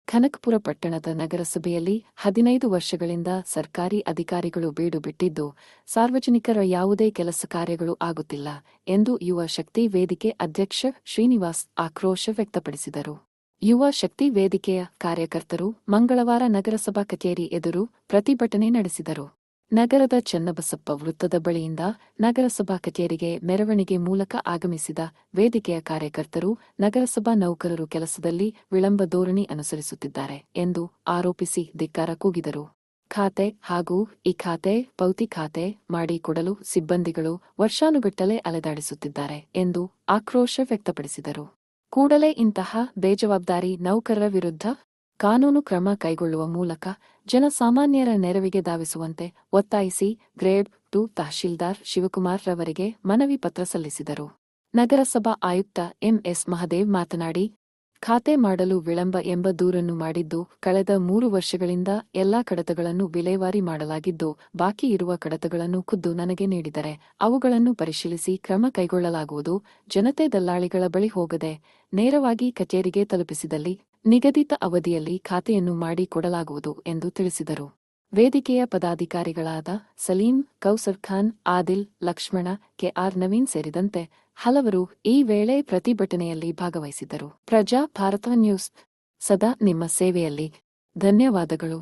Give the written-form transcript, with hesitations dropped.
ಕನಕಪುರ ಪಟ್ಟಣದ ನಗರಸಭೆಯಲ್ಲಿ 15 ವರ್ಷಗಳಿಂದ ಸರ್ಕಾರಿ ಅಧಿಕಾರಿಗಳು ಬೀಡು ಬಿಟ್ಟಿದ್ದು, ಸಾರ್ವಜನಿಕರ ಯಾವುದೇ ಕೆಲಸ ಕಾರ್ಯಗಳು ಆಗುತ್ತಿಲ್ಲ ಎಂದು ಯುವ ಶಕ್ತಿ ವೇದಿಕೆ ಅಧ್ಯಕ್ಷ ಶ್ರೀನಿವಾಸ್ ಆಕ್ರೋಶ ವ್ಯಕ್ತಪಡಿಸಿದರು. ಯುವ ಶಕ್ತಿ ವೇದಿಕೆಯ ಕಾರ್ಯಕರ್ತರು ಮಂಗಳವಾರ ನಗರಸಭಾ ಕಚೇರಿ ಎದುರು ಪ್ರತಿಭಟನೆ ನಡೆಸಿದರು. ನಗರದ ಚನ್ನಬಸಪ್ಪ ವೃತ್ತದ ಬಳಿಯಿಂದ ನಗರಸಭಾ ಕಚೇರಿಗೆ ಮೆರವಣಿಗೆ ಮೂಲಕ ಆಗಮಿಸಿದ ವೇದಿಕೆಯ ಕಾರ್ಯಕರ್ತರು ನಗರಸಭಾ ನೌಕರರು ಕೆಲಸದಲ್ಲಿ ವಿಳಂಬ ಧೋರಣೆ ಅನುಸರಿಸುತ್ತಿದ್ದಾರೆ ಎಂದು ಆರೋಪಿಸಿ ಧಿಕ್ಕಾರ ಕೂಗಿದರು. ಖಾತೆ ಹಾಗೂ ಈ ಖಾತೆ ಪೌತಿ ಖಾತೆ ಮಾಡಿ ಕೊಡಲು ಸಿಬ್ಬಂದಿಗಳು ವರ್ಷಾನುಗಟ್ಟಲೆ ಅಲೆದಾಡಿಸುತ್ತಿದ್ದಾರೆ ಎಂದು ಆಕ್ರೋಶ ವ್ಯಕ್ತಪಡಿಸಿದರು. ಕೂಡಲೇ ಇಂತಹ ಬೇಜವಾಬ್ದಾರಿ ನೌಕರರ ವಿರುದ್ಧ ಕಾನೂನು ಕ್ರಮ ಕೈಗೊಳ್ಳುವ ಮೂಲಕ ಜನಸಾಮಾನ್ಯರ ನೆರವಿಗೆ ಧಾವಿಸುವಂತೆ ಒತ್ತಾಯಿಸಿ ಗ್ರೇಡ್ 2 ತಹಶೀಲ್ದಾರ್ ಶಿವಕುಮಾರ್ ರವರಿಗೆ ಮನವಿ ಪತ್ರ ಸಲ್ಲಿಸಿದರು. ನಗರಸಭಾ ಆಯುಕ್ತ ಎಂಎಸ್ ಮಹದೇವ್ ಮಾತನಾಡಿ, ಖಾತೆ ಮಾಡಲು ವಿಳಂಬ ಎಂಬ ದೂರನ್ನು ಮಾಡಿದ್ದು, ಕಳೆದ 3 ವರ್ಷಗಳಿಂದ ಎಲ್ಲಾ ಕಡತಗಳನ್ನು ವಿಲೇವಾರಿ ಮಾಡಲಾಗಿದ್ದು, ಬಾಕಿ ಇರುವ ಕಡತಗಳನ್ನು ಖುದ್ದು ನನಗೆ ನೀಡಿದರೆ ಅವುಗಳನ್ನು ಪರಿಶೀಲಿಸಿ ಕ್ರಮ ಕೈಗೊಳ್ಳಲಾಗುವುದು. ಜನತೆ ದಲ್ಲಾಳಿಗಳ ಬಳಿ ಹೋಗದೆ ನೇರವಾಗಿ ಕಚೇರಿಗೆ ತಲುಪಿಸಿದಲ್ಲಿ ನಿಗದಿತ ಅವಧಿಯಲ್ಲಿ ಖಾತೆಯನ್ನು ಮಾಡಿ ಕೊಡಲಾಗುವುದು ಎಂದು ತಿಳಿಸಿದರು. ವೇದಿಕೆಯ ಪದಾಧಿಕಾರಿಗಳಾದ ಸಲೀಂ, ಕೌಸರ್ ಖಾನ್, ಆದಿಲ್, ಲಕ್ಷ್ಮಣ, ಕೆಆರ್ ನವೀನ್ ಸೇರಿದಂತೆ ಹಲವರು ಈ ವೇಳೆ ಪ್ರತಿಭಟನೆಯಲ್ಲಿ ಭಾಗವಹಿಸಿದ್ದರು. ಪ್ರಜಾ ಭಾರತ ನ್ಯೂಸ್ ಸದಾ ನಿಮ್ಮ ಸೇವೆಯಲ್ಲಿ. ಧನ್ಯವಾದಗಳು.